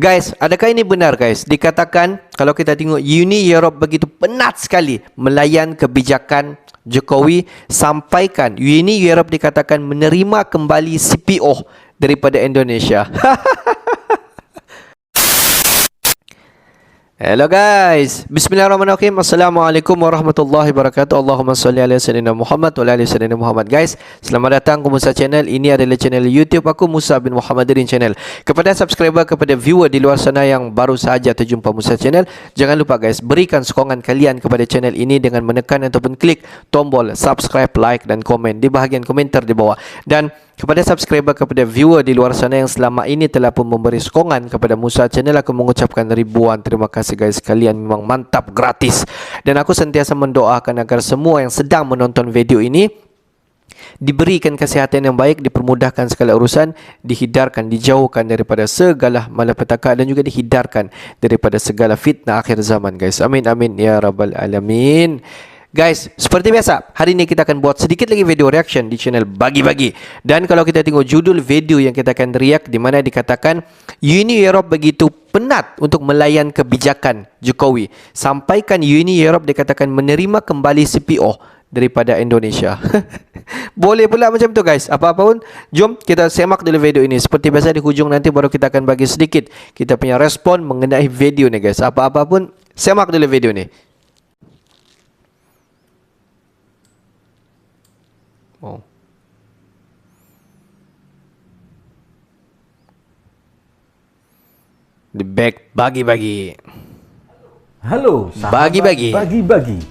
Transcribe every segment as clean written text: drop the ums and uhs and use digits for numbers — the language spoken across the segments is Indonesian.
Guys, adakah ini benar guys? Dikatakan kalau kita tengok Uni Europe begitu penat sekali melayan kebijakan Jokowi, sampaikan Uni Europe dikatakan menerima kembali CPO daripada Indonesia. Hello guys, bismillahirrahmanirrahim. Assalamualaikum warahmatullahi wabarakatuh. Allahumma salli ala sayyidina Muhammad wa ala ali sayyidina Muhammad. Guys, selamat datang ke Musa Channel. Ini adalah channel YouTube aku, Musa bin Muhammadirin Channel. Kepada subscriber, kepada viewer di luar sana yang baru sahaja terjumpa Musa Channel, jangan lupa guys, berikan sokongan kalian kepada channel ini dengan menekan ataupun klik tombol subscribe, like dan komen di bahagian komentar di bawah. Dan kepada subscriber, kepada viewer di luar sana yang selama ini telah pun memberi sokongan kepada Musa Channel, aku mengucapkan ribuan terima kasih guys. Kalian memang mantap, gratis. Dan aku sentiasa mendoakan agar semua yang sedang menonton video ini diberikan kesihatan yang baik, dipermudahkan segala urusan, dihindarkan, dijauhkan daripada segala malapetaka dan juga dihindarkan daripada segala fitnah akhir zaman guys. Amin amin ya rabbal alamin. Guys, seperti biasa, hari ini kita akan buat sedikit lagi video reaction di channel Bagi-Bagi. Dan kalau kita tengok judul video yang kita akan react, di mana dikatakan Uni Europe begitu penat untuk melayan kebijakan Jokowi. Sampaikan Uni Europe dikatakan menerima kembali CPO daripada Indonesia. Boleh pula macam tu guys. Apa-apa pun, jom kita semak dulu video ini. Seperti biasa di hujung nanti baru kita akan bagi sedikit kita punya respon mengenai video ni guys. Apa-apa pun, semak dulu video ni. Oh. The back Bagi-Bagi. Halo sahabat Bagi-Bagi. Bagi-Bagi.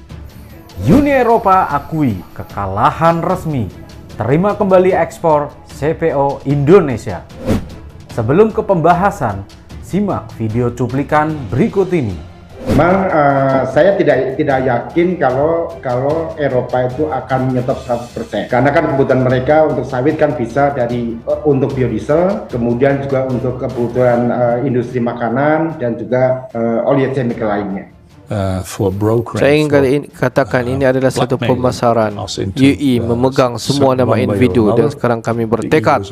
Uni Eropa akui kekalahan resmi, terima kembali ekspor CPO Indonesia. Sebelum ke pembahasan, simak video cuplikan berikut ini. Memang saya tidak yakin kalau Eropa itu akan menyetop 100%. Karena kan kebutuhan mereka untuk sawit kan bisa dari untuk biodiesel, kemudian juga untuk kebutuhan industri makanan dan juga oil chemical lainnya. Saya ingin katakan ini adalah satu pemasaran. UI memegang semua nama individu dan sekarang kami bertekad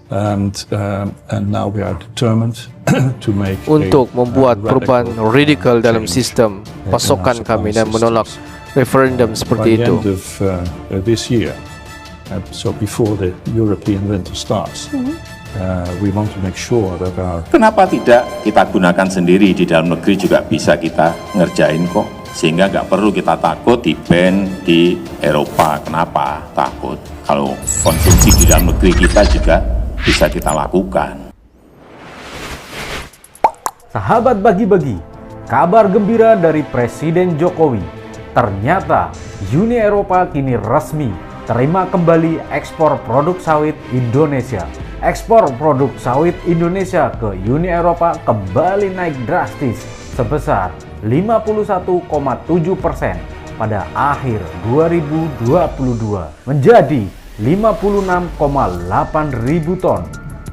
and now we are determined to make untuk membuat perubahan radikal dalam sistem pasokan kami dan menolak referendum seperti itu. This year, so before the European winter starts, we want to make sure that our Kenapa tidak kita gunakan sendiri di dalam negeri juga bisa kita ngerjain kok, sehingga nggak perlu kita takut di ban di Eropa. Kenapa takut? Kalau konsumsi di dalam negeri kita juga bisa kita lakukan. Sahabat Bagi-Bagi, kabar gembira dari Presiden Jokowi. Ternyata Uni Eropa kini resmi terima kembali ekspor produk sawit Indonesia. Ekspor produk sawit Indonesia ke Uni Eropa kembali naik drastis sebesar 51,7% pada akhir 2022 menjadi 56,8 ribu ton.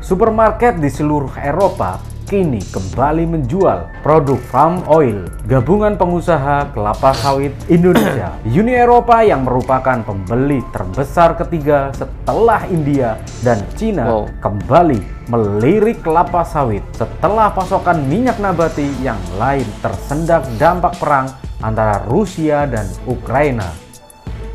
Supermarket di seluruh Eropa kini kembali menjual produk palm oil, gabungan pengusaha kelapa sawit Indonesia. Uni Eropa yang merupakan pembeli terbesar ketiga setelah India dan Cina kembali melirik kelapa sawit setelah pasokan minyak nabati yang lain tersendat dampak perang antara Rusia dan Ukraina.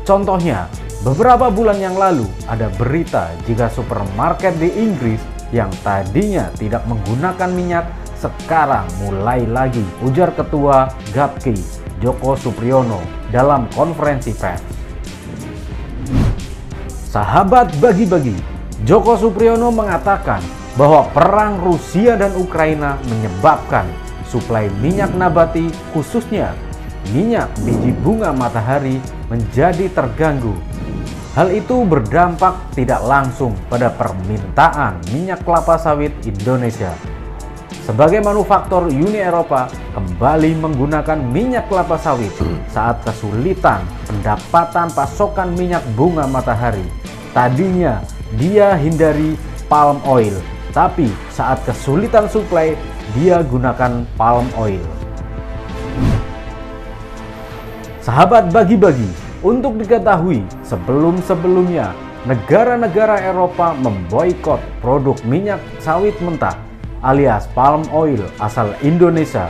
Contohnya, beberapa bulan yang lalu ada berita jika supermarket di Inggris yang tadinya tidak menggunakan minyak sekarang mulai lagi, ujar Ketua GAPKI Joko Supriyono dalam konferensi pers. Sahabat Bagi-Bagi, Joko Supriyono mengatakan bahwa perang Rusia dan Ukraina menyebabkan suplai minyak nabati khususnya minyak biji bunga matahari menjadi terganggu. Hal itu berdampak tidak langsung pada permintaan minyak kelapa sawit Indonesia. Sebagai manufaktur, Uni Eropa kembali menggunakan minyak kelapa sawit saat kesulitan pendapatan pasokan minyak bunga matahari. Tadinya dia hindari palm oil, tapi saat kesulitan suplai, dia gunakan palm oil. Sahabat Bagi-Bagi, untuk diketahui sebelum-sebelumnya negara-negara Eropa memboikot produk minyak sawit mentah alias palm oil asal Indonesia.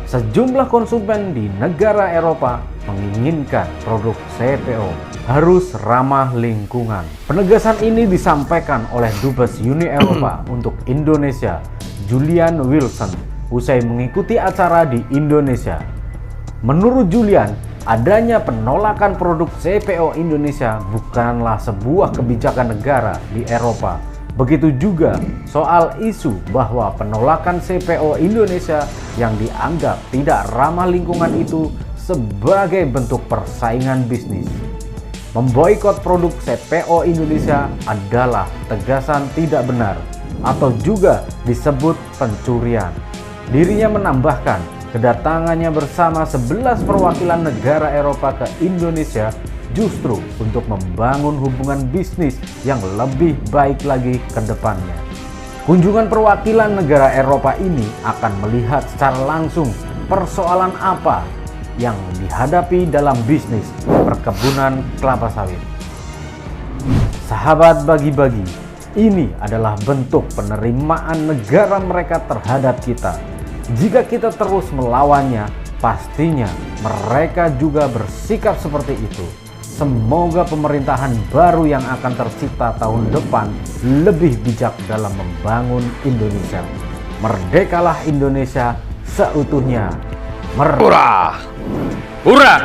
Sejumlah konsumen di negara Eropa menginginkan produk CPO harus ramah lingkungan. Penegasan ini disampaikan oleh Dubes Uni Eropa untuk Indonesia, Julian Wilson, usai mengikuti acara di Indonesia. Menurut Julian, adanya penolakan produk CPO Indonesia bukanlah sebuah kebijakan negara di Eropa. Begitu juga soal isu bahwa penolakan CPO Indonesia yang dianggap tidak ramah lingkungan itu sebagai bentuk persaingan bisnis. Memboikot produk CPO Indonesia adalah tegasan tidak benar atau juga disebut pencurian. Dirinya menambahkan, kedatangannya bersama 11 perwakilan negara Eropa ke Indonesia justru untuk membangun hubungan bisnis yang lebih baik lagi ke depannya. Kunjungan perwakilan negara Eropa ini akan melihat secara langsung persoalan apa yang dihadapi dalam bisnis perkebunan kelapa sawit. Sahabat bagi-bagi, ini adalah bentuk penerimaan negara mereka terhadap kita. Jika kita terus melawannya, pastinya mereka juga bersikap seperti itu. Semoga pemerintahan baru yang akan tercipta tahun depan lebih bijak dalam membangun Indonesia. Merdekalah Indonesia seutuhnya. Hurrah! Hurrah!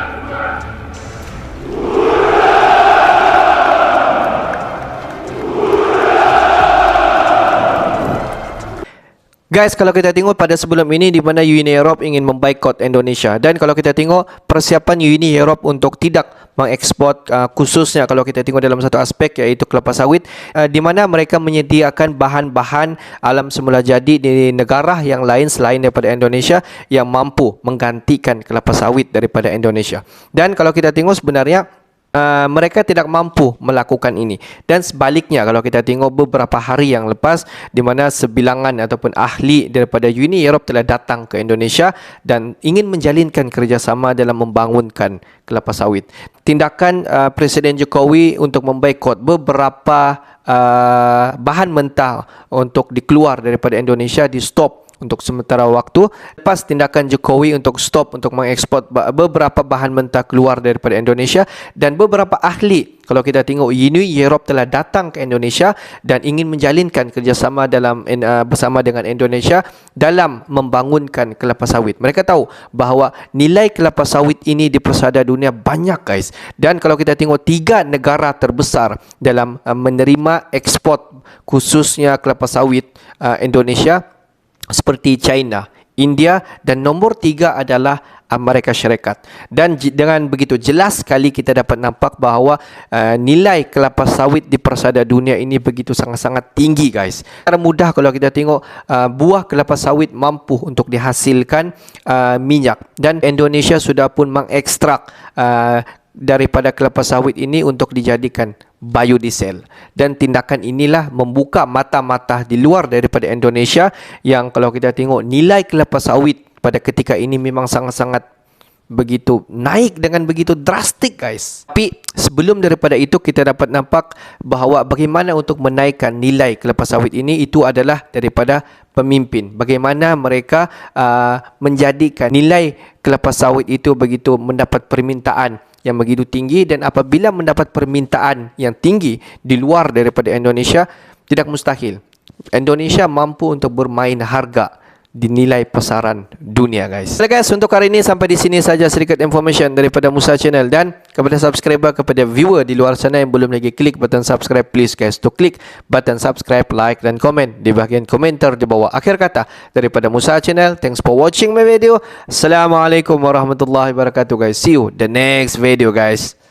Guys, kalau kita tengok pada sebelum ini di mana Uni Eropa ingin memboikot Indonesia, dan kalau kita tengok persiapan Uni Eropa untuk tidak mengekspor khususnya kalau kita tengok dalam satu aspek iaitu kelapa sawit, di mana mereka menyediakan bahan-bahan alam semula jadi di negara yang lain selain daripada Indonesia yang mampu menggantikan kelapa sawit daripada Indonesia. Dan kalau kita tengok sebenarnya mereka tidak mampu melakukan ini. Dan sebaliknya kalau kita tengok beberapa hari yang lepas di mana sebilangan ataupun ahli daripada Uni Eropa telah datang ke Indonesia dan ingin menjalinkan kerjasama dalam membangunkan kelapa sawit. Tindakan Presiden Jokowi untuk memboikot beberapa bahan mentah untuk dikeluar daripada Indonesia di stop untuk sementara waktu. Lepas tindakan Jokowi untuk stop untuk mengekspor beberapa bahan mentah keluar daripada Indonesia, dan beberapa ahli kalau kita tengok Uni Eropa telah datang ke Indonesia dan ingin menjalinkan kerjasama dalam bersama dengan Indonesia dalam membangunkan kelapa sawit. Mereka tahu bahawa nilai kelapa sawit ini di persada dunia banyak guys, dan kalau kita tengok 3 negara terbesar dalam menerima ekspor khususnya kelapa sawit Indonesia seperti China, India, dan nombor 3 adalah Amerika Syarikat. Dan dengan begitu jelas sekali kita dapat nampak bahawa nilai kelapa sawit di persada dunia ini begitu sangat-sangat tinggi guys. Secara mudah kalau kita tengok buah kelapa sawit mampu untuk dihasilkan minyak, dan Indonesia sudah pun mengekstrak daripada kelapa sawit ini untuk dijadikan biodiesel. Dan tindakan inilah membuka mata-mata di luar daripada Indonesia yang kalau kita tengok nilai kelapa sawit pada ketika ini memang sangat-sangat begitu naik dengan begitu drastik guys. Tapi sebelum daripada itu kita dapat nampak bahawa bagaimana untuk menaikkan nilai kelapa sawit ini itu adalah daripada pemimpin. Bagaimana mereka menjadikan nilai kelapa sawit itu begitu mendapat permintaan yang begitu tinggi, dan apabila mendapat permintaan yang tinggi di luar daripada Indonesia, tidak mustahil Indonesia mampu untuk bermain harga di nilai pasaran dunia guys. Oke guys, untuk hari ini sampai di sini saja sedikit information daripada Musa Channel, dan kepada subscriber, kepada viewer di luar sana yang belum lagi klik button subscribe, please guys to klik button subscribe, like dan komen di bahagian komentar di bawah. Akhir kata daripada Musa Channel, thanks for watching my video. Assalamualaikum warahmatullahi wabarakatuh guys. See you the next video guys.